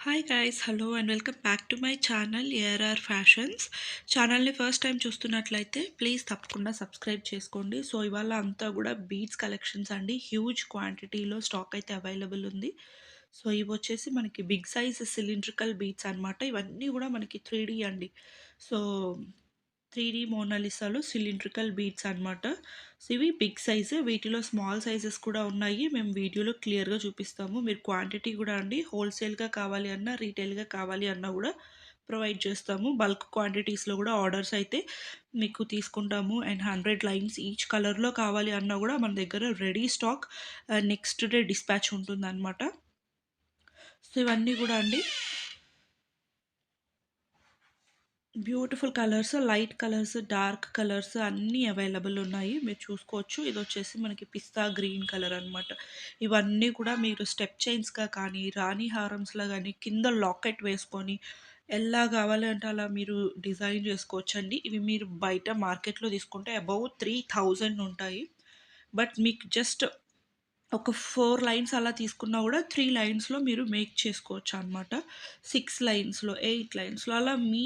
Hi guys hello and welcome back to my channel ARR fashions. ఛానల్ని first time చూస్తున్నట్లయితే please తప్పకుండా subscribe చేసుకోండి. So ఇవాళ అంతా కూడా బీడ్స్ కలెక్షన్స్ అండి, హ్యూజ్ క్వాంటిటీలో స్టాక్ అయితే అవైలబుల్ ఉంది. సో ఇవి వచ్చేసి మనకి బిగ్ సైజ్ సిలిండ్రికల్ బీడ్స్ అనమాట. ఇవన్నీ కూడా మనకి 3D అండి. సో 3D మోనాలిసాలో సిలిండ్రికల్ బీడ్స్ అనమాట. సో ఇవి బిగ్ సైజు, వీటిలో స్మాల్ సైజెస్ కూడా ఉన్నాయి. మేము వీడియోలో క్లియర్గా చూపిస్తాము. మీరు క్వాంటిటీ కూడా అండి హోల్సేల్గా కావాలి అన్నా రీటైల్గా కావాలి అన్నా కూడా ప్రొవైడ్ చేస్తాము. బల్క్ క్వాంటిటీస్లో కూడా ఆర్డర్స్ అయితే మీకు తీసుకుంటాము. అండ్ 100 లైన్స్ ఈచ్ కలర్లో కావాలి అన్నా కూడా మన దగ్గర ready stock next day dispatch ఉంటుందన్నమాట. సో ఇవన్నీ కూడా అండి beautiful colours, light colours, dark colours అన్నీ అవైలబుల్ ఉన్నాయి. మీరు చూసుకోవచ్చు. ఇది వచ్చేసి మనకి పిస్తా గ్రీన్ కలర్ అనమాట. ఇవన్నీ కూడా మీరు స్టెప్ చైన్స్గా కానీ, రాణి హారమ్స్లా కానీ కింద లాకెట్ వేసుకొని ఎలా కావాలి అంటే అలా మీరు డిజైన్ చేసుకోవచ్చండి. ఇవి మీరు బయట మార్కెట్లో తీసుకుంటే అబౌవ్ 3000 ఉంటాయి. బట్ మీకు జస్ట్ ఒక 4 లైన్స్ అలా తీసుకున్నా కూడా 3 లైన్స్‌లో మీరు మేక్ చేసుకోవచ్చు అనమాట. 6 లైన్స్‌లో, 8 లైన్స్‌లో అలా మీ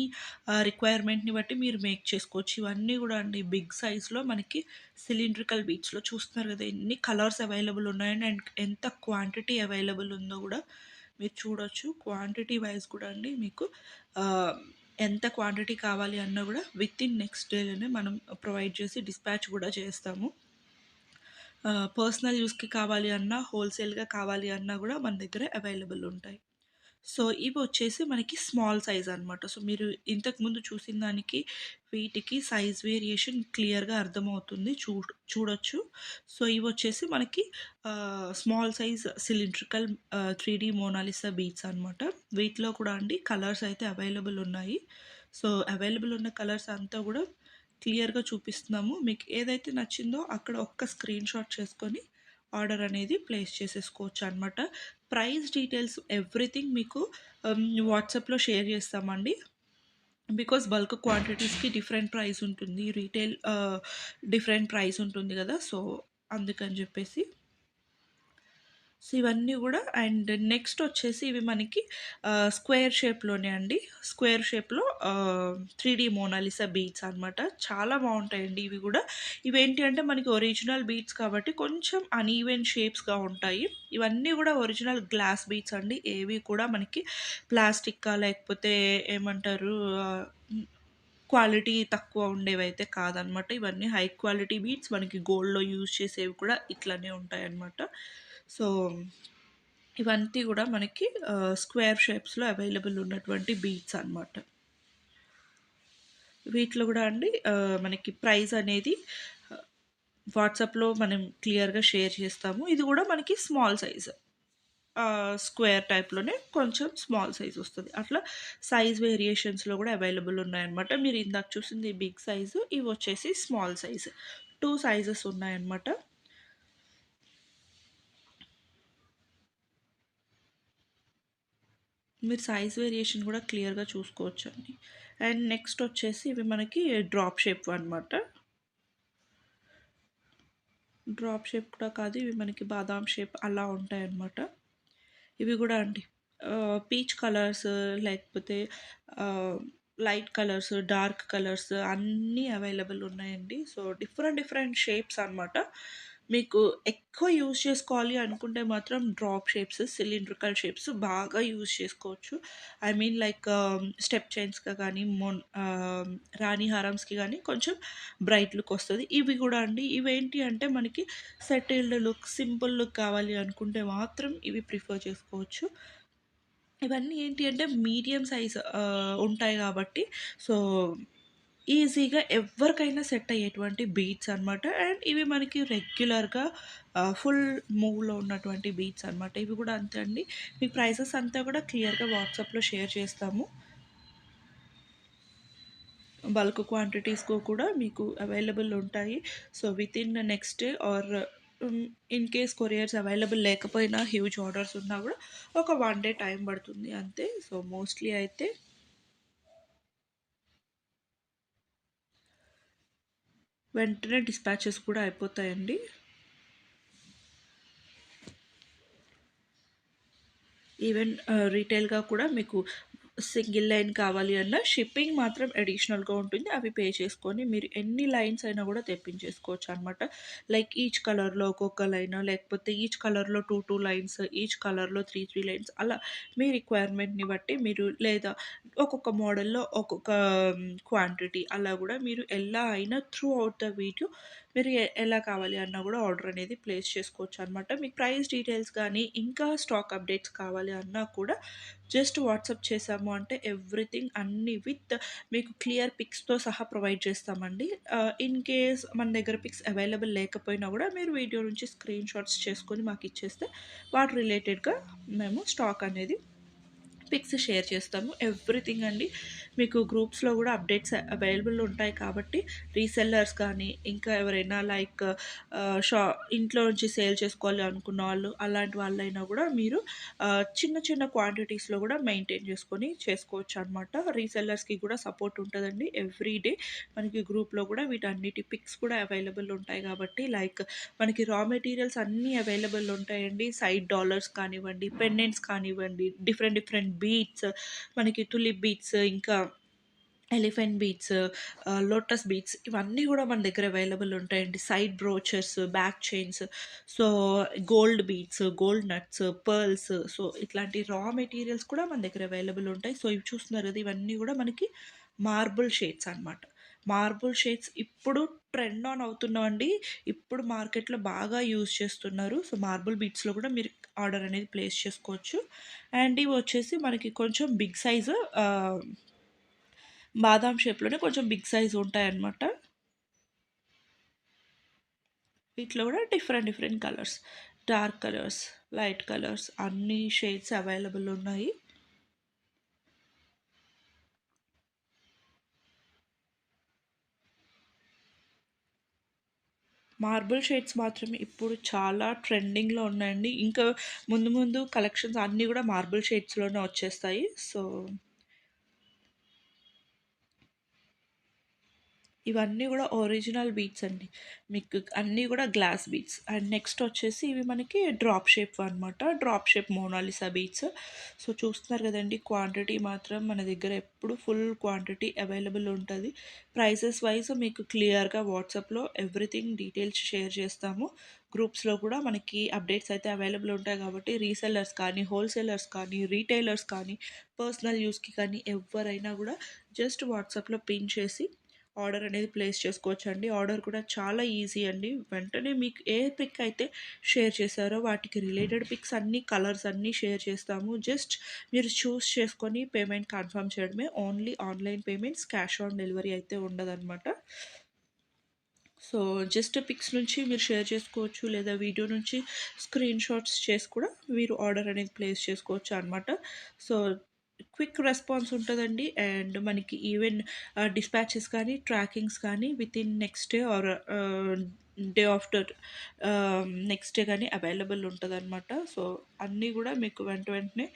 రిక్వైర్మెంట్‌ని బట్టి మీరు మేక్ చేసుకోవచ్చు. ఇవన్నీ కూడా అండి బిగ్ సైజ్‌లో మనకి సిలిండ్రికల్ బీడ్స్‌లో చూస్తున్నారు కదా! ఎన్ని కలర్స్ అవైలబుల్ ఉన్నాయని అండ్ ఎంత క్వాంటిటీ అవైలబుల్ ఉందో కూడా మీరు చూడొచ్చు. క్వాంటిటీ వైస్ కూడా అండి మీకు ఆహ్, ఎంత క్వాంటిటీ కావాలి అన్నా కూడా వితిన్ నెక్స్ట్ డేలోనే మనం ప్రొవైడ్ చేసి డిస్పాచ్ కూడా చేస్తాము. పర్సనల్ యూస్‌కి కావాలి అన్నా, హోల్‌సేల్‌గా కావాలి అన్నా గూడా మన దగ్గర అవైలబుల్ ఉంటాయి. సో, ఇవొచ్చేసి మనకి స్మాల్ సైజ్ అనమాట. సో, మీరు ఇంతకుముందు చూసిన దానికి, వీటికి సైజ్ వేరియేషన్ క్లియర్‌గా అర్థమవుతుంది. చూడొచ్చు. సో, ఇవొచ్చేసి మనకి small size cylindrical 3D Mona Lisa beads అనమాట. వీటిలో కూడా అండి కలర్స్ అయితే అవైలబుల్ ఉన్నాయి. సో, అవైలబుల్ ఉన్న కలర్స్ అంతా గూడా క్లియర్‌గా చూపిస్తున్నాము. మీకు ఏదైతే నచ్చిందో అక్కడ ఒక్క స్క్రీన్‌షాట్ చేసుకొని ఆర్డర్ అనేది ప్లేస్ చేసేసుకోవచ్చనమాట. ప్రైస్ డీటెయిల్స్ ఎవ్రీథింగ్ మీకు వాట్సాప్‌లో షేర్ చేస్తామండి. బికాజ్ బల్క్ క్వాంటిటీస్‌కి డిఫరెంట్ ప్రైస్ ఉంటుంది. రీటైల్ డిఫరెంట్ ప్రైస్ ఉంటుంది గదా! సో, అందుకని జెప్పేసి. సో, ఇవన్నీ గూడా అండ్ నెక్స్ట్ వచ్చేసి ఇవి మనకి స్క్వేర్ షేప్‌లోనే అండి. స్క్వేర్ షేప్‌లో 3D మోనాలిసా బీడ్స్ అనమాట. చాలా బావుంటాయండి ఇవి గూడా. ఇవేంటి అంటే మనకి ఒరిజినల్ బీడ్స్ కాబట్టి కొంచెం అన్‌ఈవెన్ షేప్స్‌గా ఉంటాయి. ఇవన్నీ గూడా ఒరిజినల్ గ్లాస్ బీడ్స్ అండి. ఏవి కూడా మనకి ప్లాస్టిక్కా లేకపోతే ఏమంటారు క్వాలిటీ తక్కువ ఉండేవైతే కాదనమాట. ఇవన్నీ హై క్వాలిటీ బీడ్స్ మనకి గోల్డ్‌లో యూజ్ చేసేవి కూడా ఇట్లనే ఉంటాయన్నమాట. సో, ఇవంతా గూడా మనకి స్క్వేర్ షేప్స్‌లో అవైలబుల్ ఉన్నటువంటి బీడ్స్ అనమాట. వీటిలో గూడా అండి మనకి ప్రైస్ అనేది వాట్సాప్‌లో మనం క్లియర్‌గా షేర్ చేస్తాము. ఇది గూడా మనకి స్మాల్ సైజ్. స్క్వేర్ టైప్‌లోనే కొంచెం స్మాల్ సైజ్ వస్తది. అట్లా సైజ్ వేరియేషన్స్‌లో గూడా అవైలబుల్ ఉన్నాయన్నమాట. మీరు ఇందాక చూసింది బిగ్ సైజు, ఇవొచ్చేసి స్మాల్ సైజ్. 2 సైజెస్ ఉన్నాయన్నమాట. మీరు సైజ్ వేరియేషన్ గూడా క్లియర్‌గా చూసుకోవచ్చండి. అండ్ నెక్స్ట్ వచ్చేసి ఇవి మనకి డ్రాప్ షేప్ అనమాట. డ్రాప్ షేప్ కూడా కాదు, ఇవి మనకి బాదాం షేప్ అలా ఉంటాయన్నమాట. ఇవి గూడా అండి పీచ్ కలర్స్ లేకపోతే ఆహ్, లైట్ కలర్స్, డార్క్ కలర్స్ అన్నీ అవైలబుల్ ఉన్నాయండి. సో, డిఫరెంట్ డిఫరెంట్ షేప్స్ అనమాట. మీకు ఎక్కువ యూజ్ చేసుకోవాలి అనుకుంటే మాత్రం డ్రాప్ షేప్స్, సిలిండ్రికల్ షేప్స్ బాగా యూజ్ చేసుకోవచ్చు. ఐ మీన్ లైక్ స్టెప్ చైన్స్‌గా కానీ, రాణి హారమ్స్‌కి గానీ కొంచెం బ్రైట్ లుక్ వస్తది. ఇవి గూడా అండి ఇవేంటి అంటే మనకి సెటిల్డ్ లుక్, సింపుల్ లుక్ కావాలి అనుకుంటే మాత్రం ఇవి ప్రిఫర్ చేసుకోవచ్చు. ఇవన్నీ ఏంటి అంటే మీడియం సైజ్ ఉంటాయి గాబట్టి సో, ఈజీగా ఎవ్వరికైనా సెట్ అయ్యేటువంటి బీట్స్ అనమాట. అండ్ ఇవి మనకి రెగ్యులర్‌గా ఫుల్ మూవ్‌లో ఉన్నటువంటి బీట్స్ అనమాట. ఇవి గూడా అంతే అండి. మీకు ప్రైసెస్ అంతా గూడా క్లియర్‌గా వాట్సాప్‌లో షేర్ చేస్తాము. బల్క్ క్వాంటిటీస్‌కు కూడా మీకు అవైలబుల్ ఉంటాయి. So, within next day or in case couriers available లేకపోయినా హ్యూజ్ ఆర్డర్స్ ఉన్నా గూడా ఒక 1 డే టైం పడుతుంది అంతే. సో, మోస్ట్‌లీ అయితే వెంటనే డిస్పాచెస్ కూడా అయిపోతాయండి. ఈవెన్ రీటైల్‌గా కూడా మీకు సింగిల్ లైన్ కావాలి అన్నా షిప్పింగ్ మాత్రం అడిషనల్‌గా ఉంటుంది. అవి పే చేసుకొని మీరు ఎన్ని లైన్స్ అయినా గూడా తెప్పించేసుకోవచ్చనమాట. లైక్ ఈచ్ కలర్‌లో ఒక్కొక్క లైను, లేకపోతే ఈచ్ కలర్‌లో 2 లైన్స్, ఈచ్ కలర్‌లో 3 లైన్స్ అలా మీ రిక్వైర్మెంట్‌ని బట్టి మీరు లేదా ఒక్కొక్క మోడల్‌లో ఒక్కొక్క క్వాంటిటీ అలా గూడా మీరు ఎలా అయినా త్రూ ఔట్ ద వీడియో మీరు ఎలా కావాలి అన్నా గూడా ఆర్డర్ అనేది ప్లేస్ చేసుకోవచ్చనమాట. మీకు ప్రైస్ డీటెయిల్స్ గానీ, ఇంకా స్టాక్ అప్డేట్స్ కావాలి అన్నా కూడా జస్ట్ వాట్సాప్ చేశాము అంటే ఎవ్రీథింగ్ అన్నీ విత్ మీకు క్లియర్ పిక్స్‌తో సహా ప్రొవైడ్ చేస్తామండి. ఇన్ కేస్ మన దగ్గర పిక్స్ అవైలబుల్ లేకపోయినా గూడా మీరు వీడియో నుంచి స్క్రీన్ షాట్స్ చేసుకొని మాకిచ్చేస్తే వాటి రిలేటెడ్‌గా మేము స్టాక్ అనేది పిక్స్ షేర్ చేస్తాము. ఎవ్రీథింగ్ అండి. మీకు గ్రూప్స్‌లో గూడా అప్డేట్స్ అవైలబుల్ ఉంటాయి కాబట్టి రీసెల్లర్స్ కానీ, ఇంకా ఎవరైనా లైక్ షా ఇంట్లో నుంచి సేల్ చేసుకోవాలి అనుకున్న వాళ్ళు, అలాంటి వాళ్ళైనా గూడా మీరు చిన్న చిన్న క్వాంటిటీస్‌లో గూడా మెయింటైన్ చేసుకొని చేసుకోవచ్చనమాట. రీసెల్లర్స్‌కి కూడా సపోర్ట్ ఉంటదండి. ఎవ్రీ డే మనకి గ్రూప్‌లో గూడా వీటన్నిటి పిక్స్ కూడా అవైలబుల్ ఉంటాయి కాబట్టి లైక్ మనకి రా మెటీరియల్స్ అన్నీ అవైలబుల్ ఉంటాయండి. సైడ్ డాలర్స్ కానివ్వండి, పెండెంట్స్ కానివ్వండి, డిఫరెంట్ డిఫరెంట్ బీడ్స్ మనకి టులిప్ బీడ్స్, ఇంకా ఎలిఫెంట్ బీడ్స్, లోటస్ బీడ్స్ ఇవన్నీ గూడా మన దగ్గర అవైలబుల్ ఉంటాయండి. Side brochures, back chains, so gold beads, gold nuts, pearls, so ఇట్లాంటి రా మెటీరియల్స్ కూడా మన దగ్గర అవైలబుల్ ఉంటాయి. సో ఇవి చూస్తున్నారు గదా! ఇవన్నీ గూడా మనకి మార్బుల్ షేడ్స్ అనమాట. మార్బుల్ షేడ్స్ ఇప్పుడు ట్రెండ్ ఆన్ అవుతున్నావండి. ఇప్పుడు మార్కెట్‌లో బాగా యూజ్ చేస్తున్నారు. సో మార్బుల్ బీడ్స్‌లో గూడా మీరు ఆర్డర్ అనేది ప్లేస్ చేసుకోవచ్చు. అండ్ ఇవొచ్చేసి మనకి కొంచెం బిగ్ సైజు బాదాం షేప్‌లోనే కొంచెం బిగ్ సైజ్ ఉంటాయన్నమాట. వీటిలో కూడా different different colours, dark colours, light colours అన్ని షేడ్స్ అవైలబుల్ ఉన్నాయి. మార్బుల్ షేడ్స్ మాత్రం ఇప్పుడు చాలా ట్రెండింగ్‌లో ఉన్నాయండి. ఇంకా ముందు ముందు కలెక్షన్స్ అన్నీ కూడా మార్బుల్ షేడ్స్‌లోనే వచ్చేస్తాయి. సో ఇవన్నీ గూడా ఒరిజినల్ బీడ్స్ అండి. మీకు అన్నీ గూడా గ్లాస్ బీడ్స్. అండ్ నెక్స్ట్ వచ్చేసి ఇవి మనకి డ్రాప్ షేప్ అనమాట. Drop shape Mona Lisa beads. So, చూస్తున్నారు గదండీ! క్వాంటిటీ మాత్రం మన దగ్గర ఎప్పుడు ఫుల్ క్వాంటిటీ అవైలబుల్ ఉంటది. ప్రైసెస్ వైస్ మీకు క్లియర్‌గా వాట్సాప్‌లో ఎవ్రీథింగ్ డీటెయిల్స్ షేర్ చేస్తాము. గ్రూప్స్‌లో కూడా మనకి అప్డేట్స్ అయితే అవైలబుల్ ఉంటాయి కాబట్టి రీసెల్లర్స్ కానీ, హోల్‌సేలర్స్ కానీ, రీటైలర్స్ కానీ, పర్సనల్ యూజ్‌కి కానీ ఎవ్వరైనా గూడా జస్ట్ వాట్సాప్‌లో పిన్ చేసి ఆర్డర్ అనేది ప్లేస్ చేసుకోవచ్చండి. ఆర్డర్ కూడా చాలా ఈజీ అండి. వెంటనే మీకు ఏ పిక్ అయితే షేర్ చేశారో వాటికి రిలేటెడ్ పిక్స్ అన్నీ, కలర్స్ అన్నీ షేర్ చేస్తాము. జస్ట్ మీరు చూస్ చేసుకొని పేమెంట్ కన్ఫర్మ్ చేయడమే. Only online payments, cash on delivery అయితే ఉండదనమాట. సో, జస్ట్ పిక్స్ నుంచి మీరు షేర్ చేసుకోవచ్చు. లేదా వీడియో నుంచి స్క్రీన్ షాట్స్ చేసి కూడా మీరు ఆర్డర్ అనేది ప్లేస్ చేసుకోవచ్చు అనమాట. సో, క్విక్ రెస్పాన్స్ ఉంటదండి. అండ్ మనకి ఈవెన్ డిస్పాచెస్ కానీ, ట్రాకింగ్స్ కానీ within next day or day after next day గానీ అవైలబుల్ ఉంటదనమాట. సో, అన్నీ గూడా మీకు వెంటనే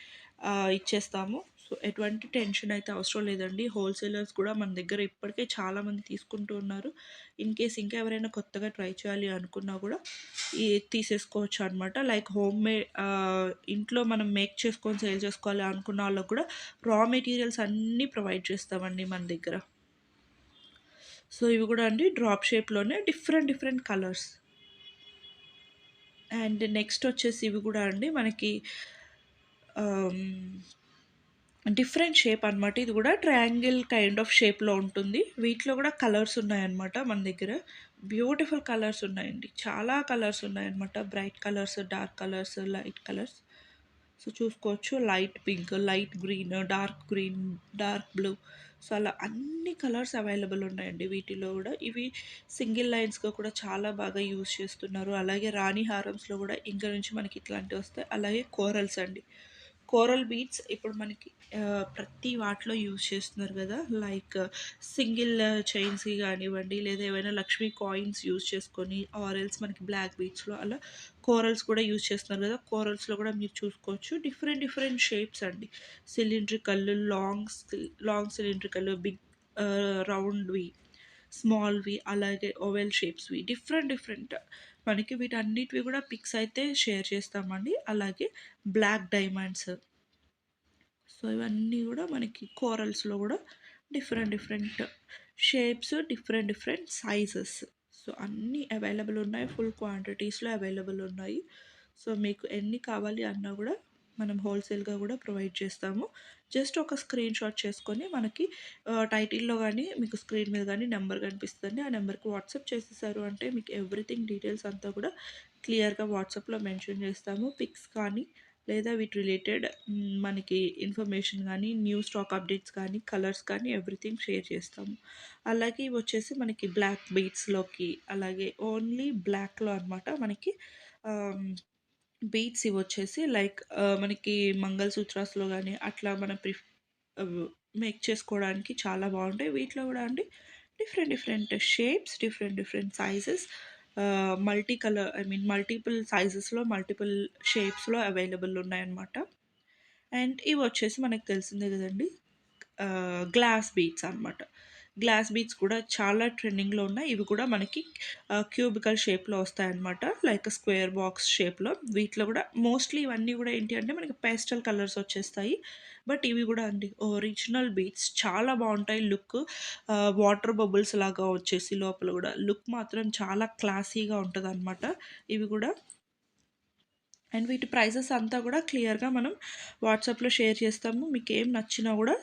ఇచ్చేస్తాము. సో, ఎటువంటి టెన్షన్ అయితే అవసరం లేదండి. హోల్‌సేలర్స్ కూడా మన దగ్గర ఇప్పటికే చాలామంది తీసుకుంటూ ఉన్నారు. ఇన్ కేస్ ఇంకా ఎవరైనా కొత్తగా ట్రై చేయాలి అనుకున్నా గూడా తీసేసుకోవచ్చు అనమాట. లైక్ ఇంట్లో మనం మేక్ చేసుకొని సేల్ చేసుకోవాలి అనుకున్న వాళ్ళకి కూడా రా మెటీరియల్స్ అన్నీ ప్రొవైడ్ చేస్తామండి మన దగ్గర. సో, ఇవి గూడా అండి డ్రాప్ షేప్‌లోనే different different colours. And next వచ్చేసి ఇవి గూడా అండి మనకి ఆహ్, డిఫరెంట్ షేప్ అనమాట. ఇది గూడా ట్రయాంగిల్ కైండ్ ఆఫ్ షేప్‌లో ఉంటుంది. వీటిలో గూడా కలర్స్ ఉన్నాయన్నమాట మన దగ్గర. బ్యూటిఫుల్ కలర్స్ ఉన్నాయండి. చాలా కలర్స్ ఉన్నాయన్నమాట. Bright colours, dark colours, light colours. So, చూసుకోవచ్చు. Light pink, light green, dark green, dark blue. So, అలా అన్ని కలర్స్ అవైలబుల్ ఉన్నాయండి వీటిలో గూడా. ఇవి సింగిల్ లైన్స్‌గా కూడా చాలా బాగా యూజ్ చేస్తున్నారు. అలాగే రాణి హారమ్స్‌లో గూడా ఇంక నుంచి మనకి ఇట్లాంటివొస్తాయి. అలాగే కోరల్స్ అండి. కోరల్ బీడ్స్ ఇప్పుడు మనకి ప్రతి వాటిలో యూజ్ చేస్తున్నారు గదా! లైక్ సింగిల్ చైన్స్‌కి గానివ్వండి, లేదా ఏవైనా లక్ష్మీ కాయిన్స్ యూజ్ చేసుకొని ఆర్ ఎల్స్ మనకి బ్లాక్ బీడ్స్‌లో అలా కోరల్స్ కూడా యూజ్ చేస్తున్నారు గదా! కోరల్స్‌లో కూడా మీరు చూసుకోవచ్చు. డిఫరెంట్ డిఫరెంట్ షేప్స్ అండి. సిలిండ్రికల్, లాంగ్ సిలిండ్రికల్, బిగ్ రౌండ్‌వి, స్మాల్‌వి, అలాగే ఓవెల్ షేప్స్‌వి డిఫరెంట్ డిఫరెంట్ మనకి వీటన్నిటివి కూడా పిక్స్ అయితే షేర్ చేస్తామండి. అలాగే బ్లాక్ డైమండ్స్. సో ఇవన్నీ గూడా మనకి కోరల్స్‌లో గూడా different different shapes, different different sizes. So అన్నీ అవైలబుల్ ఉన్నాయి. ఫుల్ క్వాంటిటీస్‌లో అవైలబుల్ ఉన్నాయి. సో మీకు ఎన్ని కావాలి అన్నా గూడా మనం హోల్‌సేల్‌గా గూడా ప్రొవైడ్ చేస్తాము. జస్ట్ ఒక స్క్రీన్‌షాట్ చేసుకొని మనకి టైటిల్‌లో గానీ, మీకు స్క్రీన్ మీద గానీ నంబర్ కనిపిస్తదండి. ఆ నంబర్‌కి వాట్సాప్ చేసేసారు అంటే మీకు ఎవ్రీథింగ్ డీటెయిల్స్ అంతా కూడా క్లియర్‌గా వాట్సాప్‌లో మెన్షన్ చేస్తాము. పిక్స్ కానీ లేదా వీటి రిలేటెడ్ మనకి ఇన్ఫర్మేషన్ గానీ, న్యూ స్టాక్ అప్డేట్స్ కానీ, కలర్స్ కానీ ఎవ్రీథింగ్ షేర్ చేస్తాము. అలాగే ఇవొచ్చేసి మనకి బ్లాక్ బీడ్స్‌లోకి అలాగే ఓన్లీ బ్లాక్‌లో అనమాట మనకి ఆహ్, బీడ్స్ ఇవొచ్చేసి లైక్ మనకి మంగళసూత్రాస్‌లో గానీ అట్లా మనం ఆహ్, మేక్ చేసుకోవడానికి చాలా బావుంటాయి. వీటిలో గూడా అండి different different shapes, different different sizes multi colour I mean multiple సైజెస్‌లో, మల్టిపుల్ షేప్స్‌లో అవైలబుల్ ఉన్నాయన్నమాట. అండ్ ఇవొచ్చేసి మనకు తెలిసిందే గదండీ! గ్లాస్ బీడ్స్ అనమాట. గ్లాస్ బీడ్స్ కూడా చాలా ట్రెండింగ్‌లో ఉన్నాయి. ఇవి కూడా మనకి క్యూబికల్ షేప్‌లో వస్తాయన్నమాట. లైక్ స్క్వేర్ బాక్స్ షేప్‌లో. వీటిలో కూడా మోస్ట్‌లీ ఇవన్నీ కూడా ఏంటి అంటే మనకి పేస్టల్ కలర్స్ వచ్చేస్తాయి. బట్ ఇవి కూడా అండి ఒరిజినల్ బీడ్స్ చాలా బావుంటాయి లుక్. వాటర్ బబుల్స్ లాగా వచ్చేసి లోపల కూడా లుక్ మాత్రం చాలా క్లాసీగా ఉంటదనమాట. ఇవి కూడా అండ్ వీటి ప్రైజెస్ అంతా కూడా క్లియర్‌గా మనం వాట్సాప్‌లో షేర్ చేస్తాము. మీకేం నచ్చినా కూడా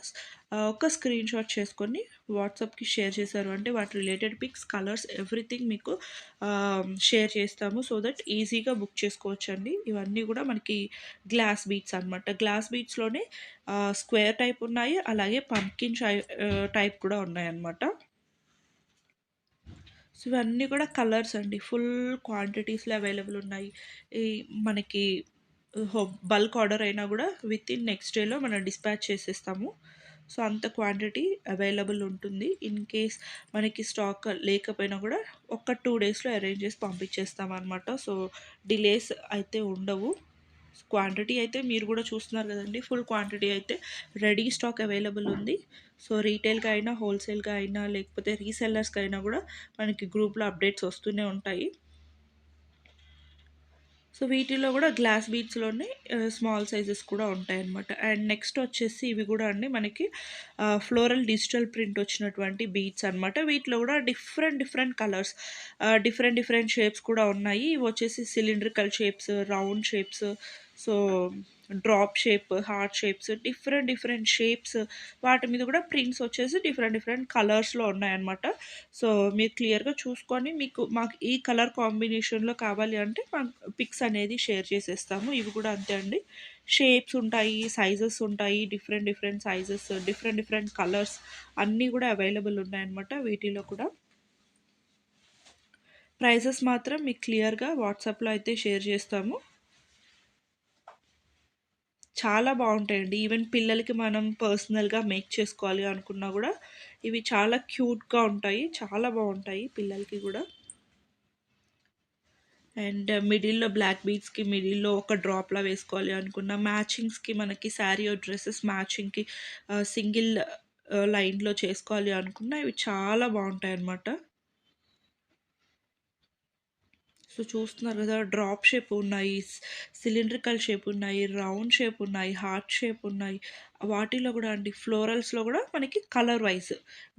ఒక స్క్రీన్‌షాట్ చేసుకొని వాట్సాప్‌కి షేర్ చేశారు అంటే వాటి రిలేటెడ్ పిక్స్, కలర్స్ ఎవ్రీథింగ్ మీకు షేర్ చేస్తాము. సో దట్ ఈజీగా బుక్ చేసుకోవచ్చండి. ఇవన్నీ కూడా మనకి గ్లాస్ బీడ్స్ అనమాట. గ్లాస్ బీడ్స్‌లోనే స్క్వేర్ టైప్ ఉన్నాయి. అలాగే పంకిన్ టైప్ కూడా ఉన్నాయన్నమాట. సో ఇవన్నీ కూడా కలర్స్ అండి. ఫుల్ క్వాంటిటీస్‌లో అవైలబుల్ ఉన్నాయి. ఈ మనకి హో బల్క్ ఆర్డర్ అయినా గూడా వితిన్ నెక్స్ట్ డేలో మనం డిస్పాచ్ చేసేస్తాము. సో అంత క్వాంటిటీ అవైలబుల్ ఉంటుంది. ఇన్ కేస్ మనకి స్టాక్ లేకపోయినా గూడా ఒక 2 డేస్‌లో అరేంజ్ చేసి పంపించేస్తామనమాట. సో డిలేస్ అయితే ఉండవు. క్వాంటిటీ అయితే మీరు గూడా చూస్తున్నారు గదండీ! ఫుల్ క్వాంటిటీ అయితే రెడీ స్టాక్ అవైలబుల్ ఉంది. సో రీటైల్‌గా అయినా, హోల్‌సేల్‌గా అయినా లేకపోతే రీసెల్లర్స్‌కైనా గూడా మనకి గ్రూప్‌లో అప్డేట్స్ వస్తూనే ఉంటాయి. సో వీటిలో గూడా గ్లాస్ బీడ్స్‌లోనే స్మాల్ సైజెస్ కూడా ఉంటాయన్నమాట. అండ్ నెక్స్ట్ వచ్చేసి ఇవి గూడా అండి మనకి ఫ్లోరల్ డిజిటల్ ప్రింట్ వచ్చినటువంటి బీడ్స్ అనమాట. వీటిలో గూడా different different colours different different shapes కూడా ఉన్నాయి. ఇవొచ్చేసి cylindrical shapes, round shapes, so drop shape, heart shapes different different shapes వాటి మీద కూడా ప్రింట్స్ వచ్చేసి డిఫరెంట్ డిఫరెంట్ కలర్స్‌లో ఉన్నాయన్నమాట. సో మీరు క్లియర్‌గా చూసుకొని మీకు మాకు ఈ కలర్ కాంబినేషన్‌లో కావాలి అంటే పిక్స్ అనేది షేర్ చేసేస్తాము. ఇవి కూడా అంతే అండి. షేప్స్ ఉంటాయి, సైజెస్ ఉంటాయి. Different different sizes, different different colours అన్నీ కూడా అవైలబుల్ ఉన్నాయన్నమాట వీటిలో కూడా. ప్రైజెస్ మాత్రం మీకు క్లియర్‌గా వాట్సాప్‌లో అయితే షేర్ చేస్తాము. చాలా బావుంటాయండి. ఈవెన్ పిల్లలకి మనం పర్సనల్‌గా మేక్ చేసుకోవాలి అనుకున్నా గూడా ఇవి చాలా క్యూట్‌గా ఉంటాయి. చాలా బావుంటాయి పిల్లలకి గూడా. అండ్ మిడిల్‌లో బ్లాక్ బీడ్స్‌కి మిడిల్‌లో ఒక డ్రాప్‌లా వేసుకోవాలి అనుకున్న మ్యాచింగ్స్‌కి మనకి శారీ ఆర్ డ్రెసెస్ మ్యాచింగ్‌కి సింగిల్ లైన్‌లో చేసుకోవాలి అనుకున్న ఇవి చాలా బావుంటాయన్నమాట. సో చూస్తున్నారు కదా! డ్రాప్ షేప్ ఉన్నాయి, సిలిండ్రికల్ షేప్ ఉన్నాయి, రౌండ్ షేప్ ఉన్నాయి, హార్ట్ షేప్ ఉన్నాయి. వాటిలో గూడా అండి ఫ్లోరల్స్‌లో గూడా మనకి colour wise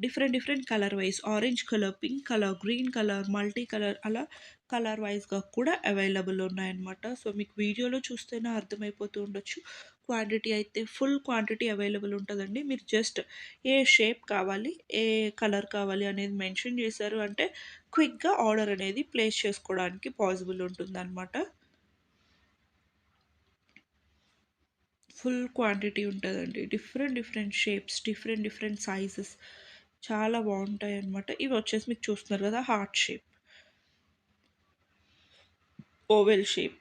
different different colour wise orange colour, pink colour, green colour, multi colour అలా కలర్ వైస్‌గా కూడా అవైలబుల్ ఉన్నాయన్నమాట. సో మీకు వీడియోలో చూస్తేనే అర్థమైపోతూ ఉండొచ్చు. క్వాంటిటీ అయితే ఫుల్ క్వాంటిటీ అవైలబుల్ ఉంటదండి. మీరు జస్ట్ ఏ షేప్ కావాలి, ఏ కలర్ కావాలి అనేది మెన్షన్ చేశారు అంటే క్విక్‌గా ఆర్డర్ అనేది ప్లేస్ చేసుకోవడానికి పాసిబుల్ ఉంటుందనమాట. ఫుల్ క్వాంటిటీ ఉంటదండి. Different different shapes, different different sizes చాలా బావుంటాయన్నమాట. ఇవొచ్చేసి మీకు చూస్తున్నారు కదా! Heart shape, oval shape,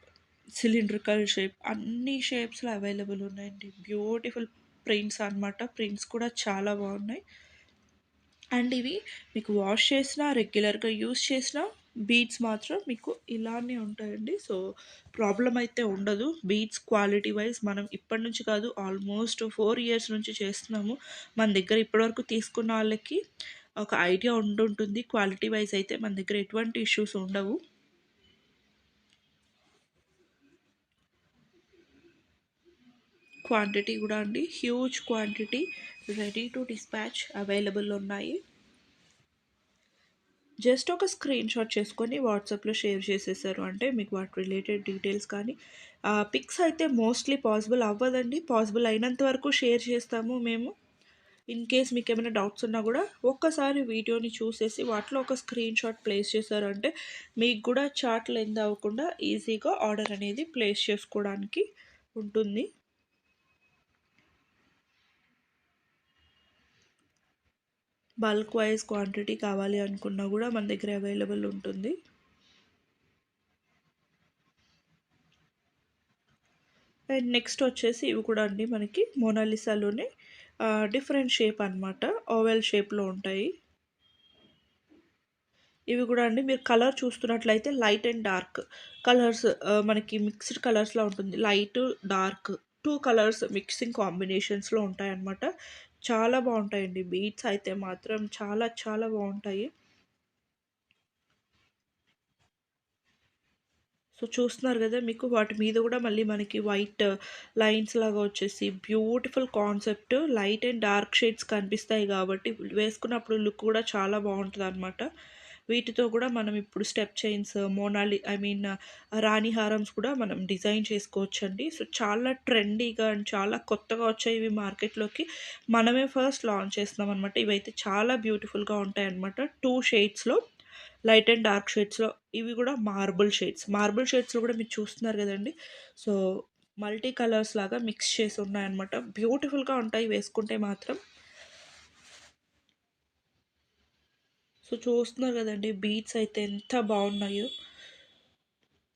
cylindrical shape అన్ని షేప్స్‌లో అవైలబుల్ ఉన్నాయండి. బ్యూటిఫుల్ ప్రింట్స్ అనమాట. ప్రింట్స్ కూడా చాలా బావున్నాయి. అండ్ ఇవి మీకు వాష్ చేసినా, రెగ్యులర్‌గా యూజ్ చేసినా బీడ్స్ మాత్రం మీకు ఇలానే ఉంటాయండి. సో, ప్రాబ్లమ్ అయితే ఉండదు. బీడ్స్ క్వాలిటీ వైస్ మనం ఇప్పటి నుంచి కాదు ఆల్మోస్ట్ 4 ఇయర్స్ నుంచి చేస్తున్నాము. మన దగ్గర ఇప్పటివరకు తీసుకున్న వాళ్ళకి ఒక ఐడియా ఉండుంటుంది. క్వాలిటీ వైస్ అయితే మన దగ్గర ఎటువంటి ఇష్యూస్ ఉండవు. క్వాంటిటీ కూడా అండి huge quantity ready to dispatch available ఉన్నాయి. జస్ట్ ఒక స్క్రీన్ షాట్ చేసుకొని వాట్సాప్లో షేర్ చేసేసారు అంటే మీకు వాటి రిలేటెడ్ డీటెయిల్స్ కానీ పిక్స్ అయితే మోస్ట్లీ పాసిబుల్ అవ్వదండి. పాసిబుల్ అయినంత వరకు షేర్ చేస్తాము మేము. ఇన్ కేస్ మీకు ఏమైనా డౌట్స్ ఉన్నా కూడా ఒక్కసారి వీడియోని చూసేసి వాటిలో ఒక స్క్రీన్ షాట్ ప్లేస్ చేశారంటే మీకు కూడా చాట్ లెంత్ అవ్వకుండా ఈజీగా ఆర్డర్ అనేది ప్లేస్ చేసుకోవడానికి ఉంటుంది. బల్క్ వైజ్ క్వాంటిటీ కావాలి అనుకున్నా కూడా మన దగ్గర అవైలబుల్ ఉంటుంది. అండ్ నెక్స్ట్ వచ్చేసి ఇవి కూడా అండి మనకి మోనాలిసాలోనే డిఫరెంట్ షేప్ అనమాట, ఓవెల్ షేప్లో ఉంటాయి. ఇవి కూడా అండి మీరు కలర్ చూస్తున్నట్లయితే లైట్ అండ్ డార్క్ కలర్స్ మనకి మిక్స్డ్ కలర్స్లో ఉంటుంది. Light dark two colours mixing కాంబినేషన్స్లో ఉంటాయన్నమాట. చాలా బాగుంటాయండి బీట్స్ అయితే మాత్రం చాలా చాలా బాగుంటాయి. సో చూస్తున్నారు కదా మీకు వాటి మీద కూడా మళ్ళీ మనకి వైట్ లైన్స్ లాగా వచ్చేసి beautiful concept light and dark shades కనిపిస్తాయి కాబట్టి వేసుకున్నప్పుడు లుక్ కూడా చాలా బాగుంటుంది అనమాట. వీటితో కూడా మనం ఇప్పుడు స్టెప్ చైన్స్ మోనాలి ఐ మీన్ రాణి హారమ్స్ కూడా మనం డిజైన్ చేసుకోవచ్చండి. సో చాలా ట్రెండీగా అండ్ చాలా కొత్తగా వచ్చాయి ఇవి మార్కెట్లోకి. మనమే ఫస్ట్ లాంచ్ చేస్తున్నాం అనమాట. ఇవైతే చాలా బ్యూటిఫుల్గా ఉంటాయి అనమాట. టూ షేడ్స్లో లైట్ అండ్ డార్క్ షేడ్స్‌లో ఇవి గూడా మార్బుల్ షేడ్స్. మార్బుల్ షేడ్స్‌లో గూడా మీరు చూస్తున్నారు గదండీ! సో, మల్టీ కలర్స్ లాగా మిక్స్ చేసి ఉన్నాయన్నమాట. బ్యూటిఫుల్‌గా ఉంటాయి వేసుకుంటే మాత్రం. సో, చూస్తున్నారు గదండీ! బీడ్స్ అయితే ఎంత బావున్నాయో.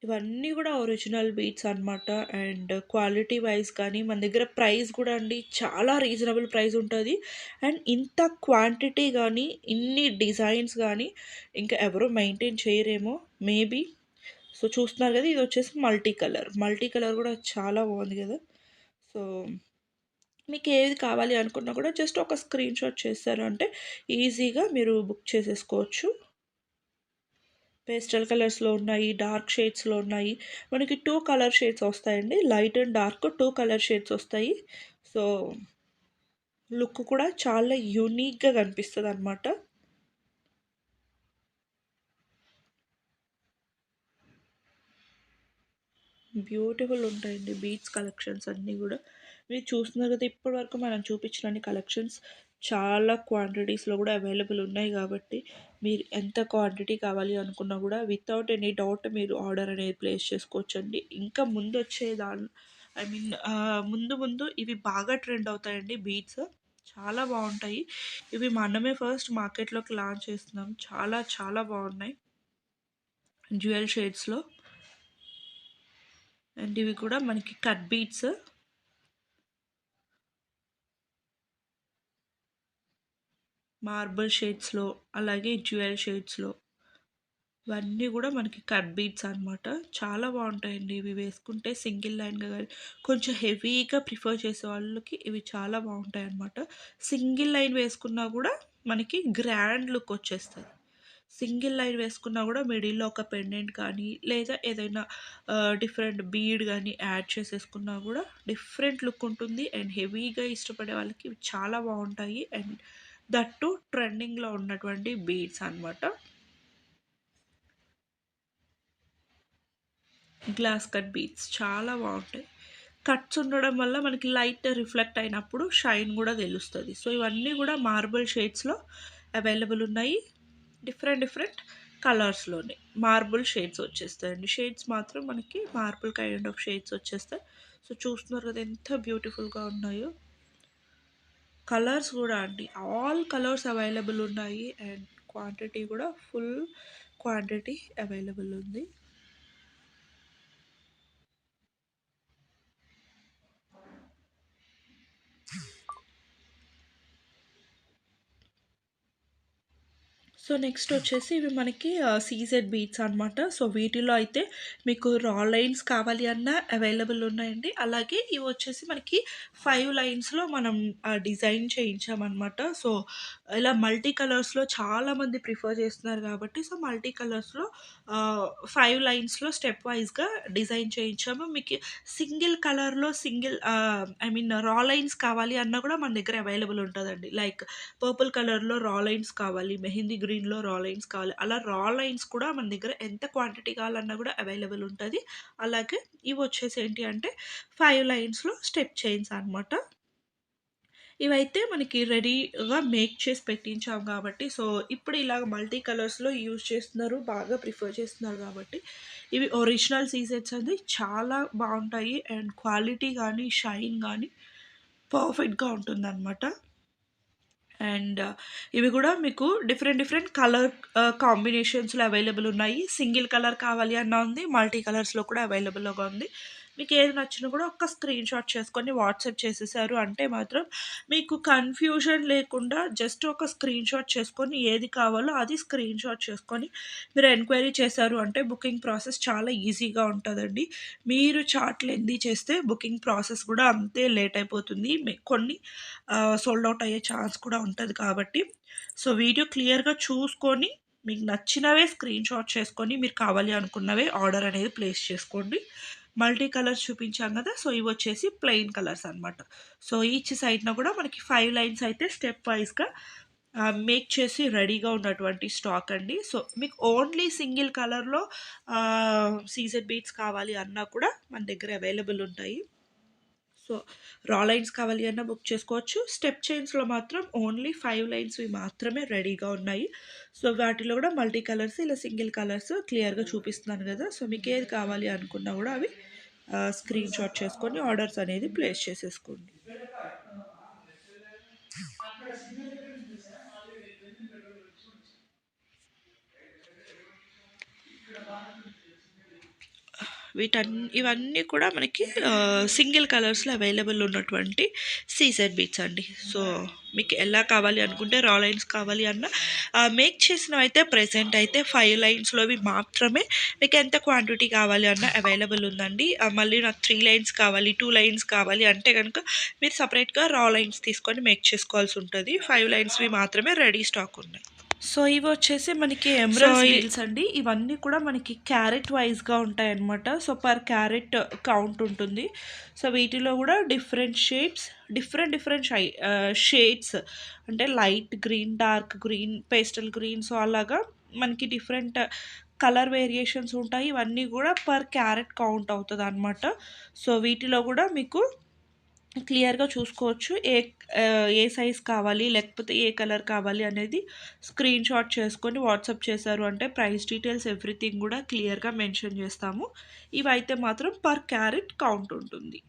ఇవన్నీ గూడా ఒరిజినల్ బీడ్స్ అన్నమాట. అండ్ క్వాలిటీ వైస్ కానీ మన దగ్గర ప్రైస్ గూడా అండి చాలా రీజనబుల్ ప్రైస్ ఉంటది. అండ్ ఇంత క్వాంటిటీ గానీ, ఇన్ని డిజైన్స్ గానీ ఇంకా ఎవరు మెయింటైన్ చేయరేమో మేబీ. సో, చూస్తున్నారు గదా! ఇదొచ్చేసి మల్టీ కలర్. మల్టీ కలర్ గూడా చాలా బావుంది గదా! సో, మీకేది కావాలి అనుకున్నా కూడా జస్ట్ ఒక స్క్రీన్ షాట్ చేశారు అంటే ఈజీగా మీరు బుక్ చేసేసుకోవచ్చు. పేస్టల్ కలర్స్‌లో ఉన్నాయి, డార్క్ షేడ్స్‌లో ఉన్నాయి. మనకి 2 కలర్ షేడ్స్ వస్తాయండి. Light and dark 2 colour shades వస్తాయి. సో, లుక్ కూడా చాలా యూనిక్‌గా కనిపిస్తదనమాట. బ్యూటిఫుల్ ఉంటాయండి బీడ్స్ కలెక్షన్స్ అన్నీ గూడా. మీరు చూస్తున్నారు కదా! ఇప్పటి వరకు మనం చూపించిన అన్ని కలెక్షన్స్ చాలా క్వాంటిటీస్‌లో గూడా అవైలబుల్ ఉన్నాయి గాబట్టి, మీరు ఎంత క్వాంటిటీ కావాలి అనుకున్నా గూడా వితౌట్ ఎనీ డౌట్ మీరు ఆర్డర్ అనేది ప్లేస్ చేసుకోవచ్చండి. ఇంకా ముందొచ్చే ఐ మీన్ ముందు ముందు ఇవి బాగా ట్రెండ్ అవుతాయండి బీడ్స్. చాలా బావుంటాయి. ఇవి మనమే ఫస్ట్ మార్కెట్‌లోకి లాంచ్ చేస్తున్నాం. చాలా చాలా బావున్నాయి. డ్యూయల్ షేడ్స్‌లో. అండ్ ఇవి కూడా మనకి కట్ బీట్స్. మార్బుల్ షేడ్స్‌లో, అలాగే డ్యూయల్ షేడ్స్‌లో ఇవన్నీ గూడా మనకి కట్ బీట్స్ అనమాట. చాలా బావుంటాయండి ఇవి వేసుకుంటే సింగిల్ లైన్‌గా గాని, కొంచెం హెవీగా ప్రిఫర్ చేసే వాళ్ళకి ఇవి చాలా బావుంటాయన్నమాట. సింగిల్ లైన్ వేసుకున్నా గూడా మనకి గ్రాండ్ లుక్ వచ్చేస్తది. సింగిల్ లైన్ వేసుకున్నా గూడా మిడిల్‌లో ఒక పెండెంట్ కానీ, లేదా ఏదైనా డిఫరెంట్ బీడ్ గానీ యాడ్ చేసేసుకున్నా గూడా డిఫరెంట్ లుక్ ఉంటుంది. అండ్ హెవీగా ఇష్టపడే వాళ్ళకి ఇవి చాలా బావుంటాయి. అండ్ దట్ టూ ట్రెండింగ్‌లో ఉన్నటువంటి బీడ్స్ అనమాట. గ్లాస్ కట్ బీడ్స్ చాలా బావుంటాయి. కట్స్ ఉండడం వల్ల మనకి లైట్ రిఫ్లెక్ట్ అయినప్పుడు షైన్ గూడా తెలుస్తది. సో, ఇవన్నీ గూడా మార్బుల్ షేడ్స్‌లో అవైలబుల్ ఉన్నాయి. డిఫరెంట్ డిఫరెంట్ కలర్స్‌లోనే. మార్బుల్ షేడ్స్ వచ్చేస్తాయండి. షేడ్స్ మాత్రం మనకి మార్బుల్ కైండ్ ఆఫ్ షేడ్స్ వచ్చేస్తాయి. సో, చూస్తున్నారు కదా ఎంత బ్యూటిఫుల్‌గా ఉన్నాయో. కలర్స్ గూడా అండి. ఆల్ కలర్స్ అవైలబుల్ ఉన్నాయి. అండ్ క్వాంటిటీ గూడా ఫుల్ క్వాంటిటీ అవైలబుల్ ఉంది. సో, నెక్స్ట్ వచ్చేసి ఇవి మనకి సీజెడ్ బీట్స్ అనమాట. సో, వీటిలో అయితే మీకు రా లైన్స్ కావాలి అన్నా అవైలబుల్ ఉన్నాయండి. అలాగే ఇవి వచ్చేసి మనకి 5 లైన్స్‌లో మనం డిజైన్ చేయించామనమాట. సో, ఇలా మల్టీ కలర్స్‌లో చాలామంది ప్రిఫర్ చేస్తున్నారు కాబట్టి, సో, మల్టీ కలర్స్‌లో 5 లైన్స్‌లో స్టెప్ వైస్‌గా డిజైన్ చేయించాము. మీకు సింగిల్ కలర్‌లో ఐ మీన్ రా లైన్స్ కావాలి అన్నా కూడా మన దగ్గర అవైలబుల్ ఉంటదండి. లైక్ పర్పుల్ కలర్‌లో రా లైన్స్ కావాలి, మెహందీ గ్రీన్‌లో రా లైన్స్ కావాలి. అలా రా లైన్స్ కూడా మన దగ్గర ఎంత క్వాంటిటీ కావాలన్నా కూడా అవైలబుల్ ఉంటది. అలాగే ఇవొచ్చేసి ఏంటి అంటే 5 లైన్స్‌లో స్టెప్ చైన్స్ అనమాట. ఇవైతే మనకి రెడీగా మేక్ చేసి పెట్టించాం కాబట్టి, సో, ఇప్పుడు ఇలాగ మల్టీ కలర్స్‌లో యూజ్ చేస్తున్నారు. బాగా ప్రిఫర్ చేస్తున్నారు కాబట్టి, ఇవి ఒరిజినల్ సీజెట్స్ అండి. చాలా బావుంటాయి అండ్ క్వాలిటీ గానీ, షైన్ గానీ పర్ఫెక్ట్‌గా ఉంటుందనమాట. అండ్ ఇవి గూడా మీకు డిఫరెంట్ డిఫరెంట్ కలర్ కాంబినేషన్స్‌లో అవైలబుల్ ఉన్నాయి. సింగిల్ కలర్ కావాలి అన్నా ఉంది. మల్టీ కలర్స్‌లో కూడా అవైలబుల్‌గా ఉంది. మీకేది నచ్చినా కూడా ఒక్క స్క్రీన్ షాట్ చేసుకొని వాట్సాప్ చేసేసారు అంటే మాత్రం మీకు కన్‌ఫ్యూజన్ లేకుండా జస్ట్ ఒక స్క్రీన్ షాట్ చేసుకొని ఏది కావాలో అది స్క్రీన్ షాట్ చేసుకొని మీరు ఎంక్వైరీ చేశారు అంటే బుకింగ్ ప్రాసెస్ చాలా ఈజీగా ఉంటదండి. మీరు చార్ట్ లెంతీ చేస్తే బుకింగ్ ప్రాసెస్ కూడా అంతే లేట్ అయిపోతుంది. కొన్ని సోల్డ్ ఔట్ అయ్యే ఛాన్స్ కూడా ఉంటది కాబట్టి, సో, వీడియో క్లియర్‌గా చూసుకొని మీకు నచ్చినవే స్క్రీన్ షాట్ చేసుకొని మీరు కావాలి అనుకున్నవే ఆర్డర్ అనేది ప్లేస్ చేసుకోండి. మల్టీ కలర్స్ చూపించాం గదా! సో, ఇవొచ్చేసి ప్లెయిన్ కలర్స్ అనమాట. సో, ఈచ్ సైడ్‌న కూడా మనకి 5 లైన్స్ అయితే స్టెప్ వైస్‌గా మేక్ చేసి రెడీగా ఉన్నటువంటి స్టాక్ అండి. సో, మీకు ఓన్లీ సింగిల్ కలర్‌లో సీజెడ్ బీట్స్ కావాలి అన్నా కూడా మన దగ్గర అవైలబుల్ ఉంటాయి. సో, రా లైన్స్ కావాలి అన్నా బుక్ చేసుకోవచ్చు. స్టెప్ చైన్స్‌లో మాత్రం ఓన్లీ 5 లైన్స్‌వి మాత్రమే రెడీగా ఉన్నాయి. సో, వాటిలో కూడా మల్టీ కలర్స్, ఇలా సింగిల్ కలర్స్ క్లియర్‌గా చూపిస్తున్నాను గదా! సో, మీకేది కావాలి అనుకున్నా గూడా అవి స్క్రీన్ షాట్ చేసుకొని ఆర్డర్స్ అనేది ప్లేస్ చేసేసుకోండి. ఇవన్నీ కూడా మనకి సింగిల్ కలర్స్‌లో అవైలబుల్ ఉన్నటువంటి సీజెడ్ బీట్స్ అండి. సో, మీకు ఎలా కావాలి అనుకుంటే రా లైన్స్ కావాలి అన్నా మేక్ చేసినవైతే ప్రెజెంట్ అయితే 5 లైన్స్‌లోవి మాత్రమే మీకు ఎంత క్వాంటిటీ కావాలి అన్నా అవైలబుల్ ఉందండి. మళ్ళీ నాకు 3 లైన్స్ కావాలి, 2 లైన్స్ కావాలి అంటే గనుక మీరు సెపరేట్‌గా రా లైన్స్ తీసుకొని మేక్ చేసుకోవాల్సి ఉంటది. 5 లైన్స్‌వి మాత్రమే రెడీ స్టాక్ ఉన్నాయి. సో, ఇవొచ్చేసి మనకి ఎమరాల్డ్స్ బీడ్స్ అండి. ఇవన్నీ కూడా మనకి క్యారెట్ వైస్‌గా ఉంటాయన్నమాట. సో, పర్ క్యారెట్ కౌంట్ ఉంటుంది. సో, వీటిలో గూడా different shapes, different different shades అంటే light green, dark green, pastel green so, అలాగా మనకి డిఫరెంట్ కలర్ వేరియేషన్స్ ఉంటాయి. ఇవన్నీ గూడా పర్ క్యారెట్ కౌంట్ అవుతదనమాట. సో, వీటిలో గూడా మీకు క్లియర్‌గా చూసుకోవచ్చు. ఏ సైజ్ కావాలి, లేకపోతే ఏ కలర్ కావాలి అనేది స్క్రీన్ షాట్ చేసుకొని వాట్సాప్ చేశారు అంటే ప్రైస్ డీటెయిల్స్ ఎవ్రీథింగ్ గూడా క్లియర్‌గా మెన్షన్ చేస్తాము. ఇవైతే మాత్రం పర్ క్యారెట్ కౌంట్ ఉంటుంది.